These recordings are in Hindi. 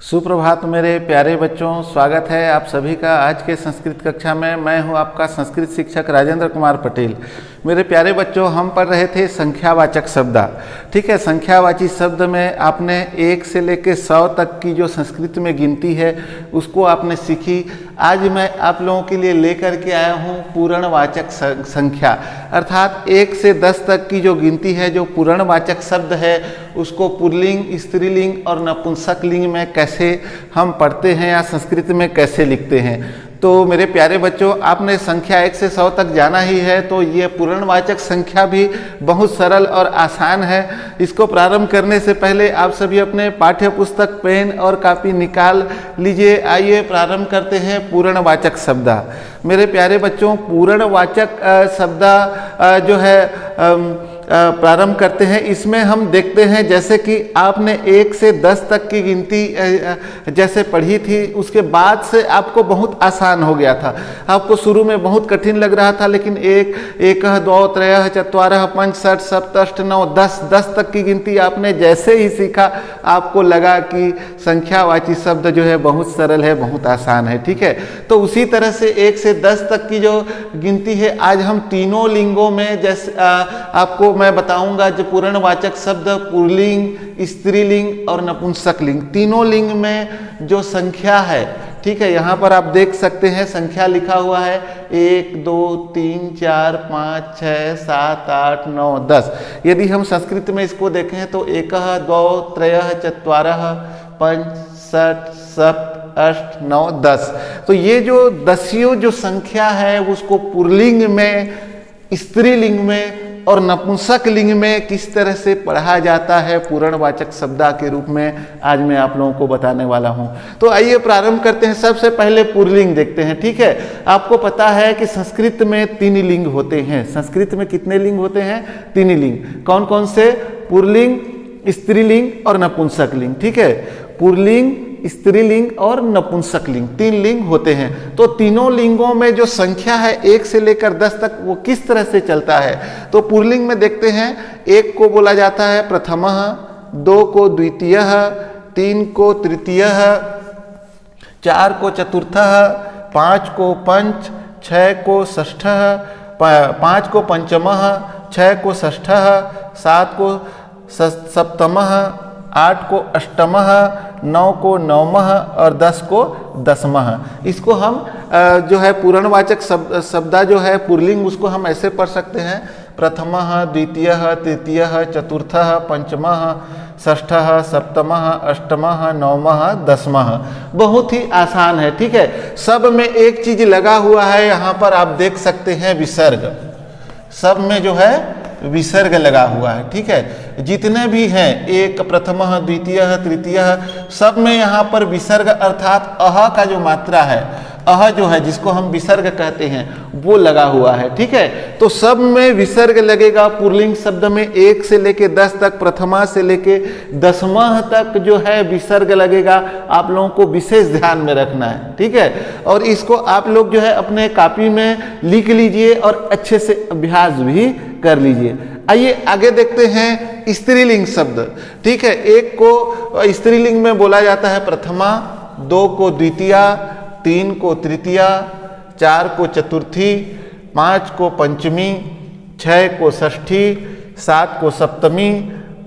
सुप्रभात मेरे प्यारे बच्चों, स्वागत है आप सभी का आज के संस्कृत कक्षा में। मैं हूं आपका संस्कृत शिक्षक राजेंद्र कुमार पटेल। मेरे प्यारे बच्चों, हम पढ़ रहे थे संख्यावाचक शब्द। ठीक है, संख्यावाची शब्द में आपने 1 से लेकर 100 तक की जो संस्कृत में गिनती है उसको आपने सीखी। आज मैं आप लोगों के लिए लेकर के आया हूं पूर्णवाचक संख्या, अर्थात 1 से 10 तक की जो गिनती है, जो पूर्णवाचक शब्द है उसको पुल्लिंग, स्त्रीलिंग और नपुंसक लिंग में कैसे हम पढ़ते हैं या संस्कृत में कैसे लिखते हैं। तो मेरे प्यारे बच्चों, आपने संख्या 1 से 100 तक जाना ही है, तो ये पूर्णवाचक संख्या भी बहुत सरल और आसान है। इसको प्रारंभ करने से पहले आप सभी अपने पाठ्य पुस्तक, पेन और कापी निकाल लीजिए। आइए प्रारंभ करते हैं पूर्णवाचक शब्द। मेरे प्यारे बच्चों, पूर्णवाचक शब्द जो है प्रारंभ करते हैं। इसमें हम देखते हैं जैसे कि आपने 1 से 10 तक की गिनती जैसे पढ़ी थी, उसके बाद से आपको बहुत आसान हो गया था। आपको शुरू में बहुत कठिन लग रहा था, लेकिन 1, 2, 3, 4, 5, 6, 7, 8, 9, 10 तक की गिनती आपने जैसे ही सीखा आपको लगा कि संख्यावाची शब्द जो है बहुत सरल है, बहुत आसान है। ठीक है, तो उसी तरह से 1 से 10 तक की जो गिनती है आज हम तीनों लिंगों में जैसे आपको मैं बताऊंगा। जो पूर्णवाचक शब्द पुल्लिंग, स्त्रीलिंग और नपुंसक लिंग, तीनों लिंग में जो संख्या है, ठीक है, यहाँ पर आप देख सकते हैं संख्या लिखा हुआ है 1, 2, 3, 4, 5, 6, 7, 8, 9, 10। यदि हम संस्कृत में इसको देखें तो 1, 2, 3, 4, 5, 6, 7, 8, 9, 10। तो ये जो दसियों जो संख्या है उसको पुल्लिंग में, स्त्रीलिंग में और नपुंसक लिंग में किस तरह से पढ़ा जाता है पूर्णवाचक शब्द के रूप में आज मैं आप लोगों को बताने वाला हूं। तो आइए प्रारंभ करते हैं। सबसे पहले पुल्लिंग देखते हैं। ठीक है, आपको पता है कि संस्कृत में 3 लिंग होते हैं। संस्कृत में कितने लिंग होते हैं? 3 लिंग। कौन कौन से? पुल्लिंग, स्त्रीलिंग और नपुंसक लिंग। ठीक है, पुल्लिंग, स्त्रीलिंग और नपुंसक लिंग, 3 लिंग होते हैं। तो तीनों लिंगों में जो संख्या है 1 से लेकर 10 तक वो किस तरह से चलता है। तो पुल्लिंग में देखते हैं 1 को बोला जाता है प्रथमः, 2 को द्वितीयः, 3 को तृतीयः, 4 को चतुर्थः, 5 को पंच, 6 को षष्ठः, 5 को पंचमः, 6 को षष्ठः, 7 को सप्तमः, 8 को अष्टमः, 9 को नवमः और 10 को दसमः। इसको हम जो है पूर्णवाचक शब्द जो है पुल्लिंग, उसको हम ऐसे पढ़ सकते हैं प्रथमः, द्वितीयः, तृतीयः, चतुर्थः, पंचमः, षष्ठः, सप्तमः, अष्टमः, नवमः, दसमः। बहुत ही आसान है। ठीक है, सब में एक चीज लगा हुआ है, यहाँ पर आप देख सकते हैं विसर्ग। सब में जो है विसर्ग लगा हुआ है। ठीक है, जितने भी हैं, एक प्रथमः, द्वितीयः, तृतीयः, सब में यहाँ पर विसर्ग अर्थात अह का जो मात्रा है, अह जो है जिसको हम विसर्ग कहते हैं, वो लगा हुआ है। ठीक है, तो सब में विसर्ग लगेगा। पुल्लिंग शब्द में 1 से लेके 10 तक, प्रथमा से लेके दसवां तक जो है विसर्ग लगेगा। आप लोगों को विशेष ध्यान में रखना है। ठीक है, और इसको आप लोग जो है अपने कॉपी में लिख लीजिए और अच्छे से अभ्यास भी कर लीजिए। आइए आगे देखते हैं स्त्रीलिंग शब्द। ठीक है, 1 को स्त्रीलिंग में बोला जाता है प्रथमा, 2 को द्वितीया, 3 को तृतीया, 4 को चतुर्थी, 5 को पंचमी, 6 को षष्ठी, 7 को सप्तमी,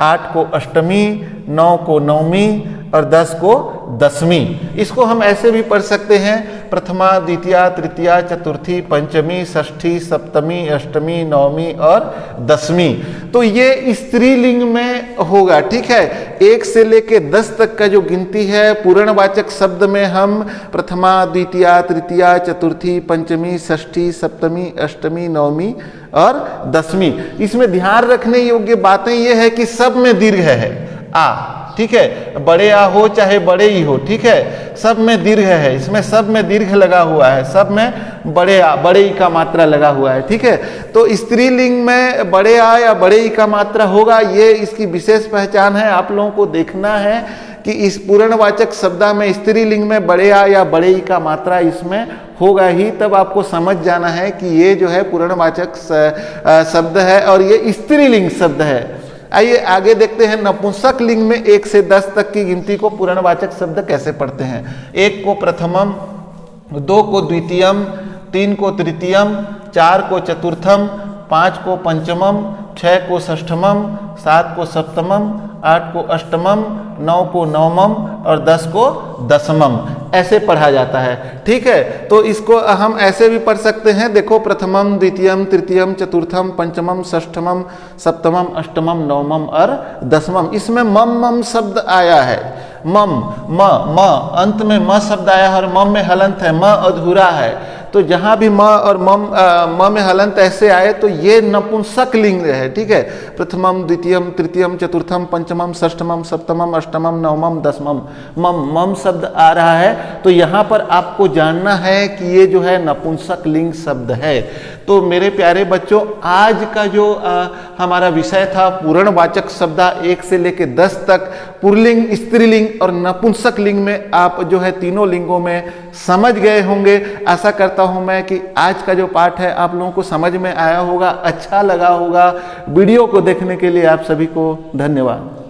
8 को अष्टमी, 9 को नवमी और 10 को दसवीं। इसको हम ऐसे भी पढ़ सकते हैं प्रथमा, द्वितीया, तृतीया, चतुर्थी, पंचमी, षष्ठी, सप्तमी, अष्टमी, नवमी और दसवीं। तो ये स्त्रीलिंग में होगा। ठीक है, 1 से लेके 10 तक का जो गिनती है पूर्णवाचक शब्द में हम प्रथमा, द्वितीया, तृतीया, चतुर्थी, पंचमी, षष्ठी, सप्तमी, अष्टमी, नवमी और दसवीं। इसमें ध्यान रखने योग्य बातें ये है कि सब में दीर्घ है आ। ठीक है, बड़े आ हो चाहे बड़े ही हो, ठीक है, सब में दीर्घ है। इसमें सब में दीर्घ लगा हुआ है, सब में बड़े आ, बड़े ई का मात्रा लगा हुआ है। ठीक है, तो स्त्रीलिंग में बड़े आ या बड़े ई का मात्रा होगा, ये इसकी विशेष पहचान है। आप लोगों को देखना है कि इस पूर्णवाचक शब्द में स्त्रीलिंग में बड़े आ या बड़े ई का मात्रा इसमें होगा ही, तब आपको समझ जाना है कि ये जो है पूर्णवाचक शब्द है और ये स्त्रीलिंग शब्द है। आइए आगे देखते हैं नपुंसक लिंग में 1 से 10 तक की गिनती को पूर्णवाचक शब्द कैसे पढ़ते हैं। 1 को प्रथमम, 2 को द्वितीयम, 3 को तृतीयम, 4 को चतुर्थम, 5 को पंचमम, 6 को षष्ठमम, 7 को सप्तमम, 8 को अष्टमम, 9 को नवमम और 10 को दसमम, ऐसे पढ़ा जाता है। ठीक है, तो इसको हम ऐसे भी पढ़ सकते हैं। देखो, प्रथमम, द्वितीयम, तृतीयम, चतुर्थम, पंचमम, षष्ठमम, सप्तमम, अष्टमम, नवमम और दसमम। इसमें मम मम शब्द आया है। मम, म अंत में म शब्द आया है और मम में हलंत है, म अधूरा है। तो जहाँ भी म और म में हलंत ऐसे आए तो ये नपुंसक लिंग है। ठीक है, प्रथमम, द्वितीयम, तृतीयम, चतुर्थम, पंचमम, षष्ठमम, सप्तमम, अष्टमम, नवमम, दसमम, मम शब्द आ रहा है। तो यहाँ पर आपको जानना है कि ये जो है नपुंसक लिंग शब्द है। तो मेरे प्यारे बच्चों, आज का जो हमारा विषय था पूर्णवाचक शब्द 1 से लेकर 10 तक, पुल्लिंग, स्त्रीलिंग और नपुंसक लिंग में आप जो है तीनों लिंगों में समझ गए होंगे। आशा करता हूं मैं कि आज का जो पाठ है आप लोगों को समझ में आया होगा, अच्छा लगा होगा। वीडियो को देखने के लिए आप सभी को धन्यवाद।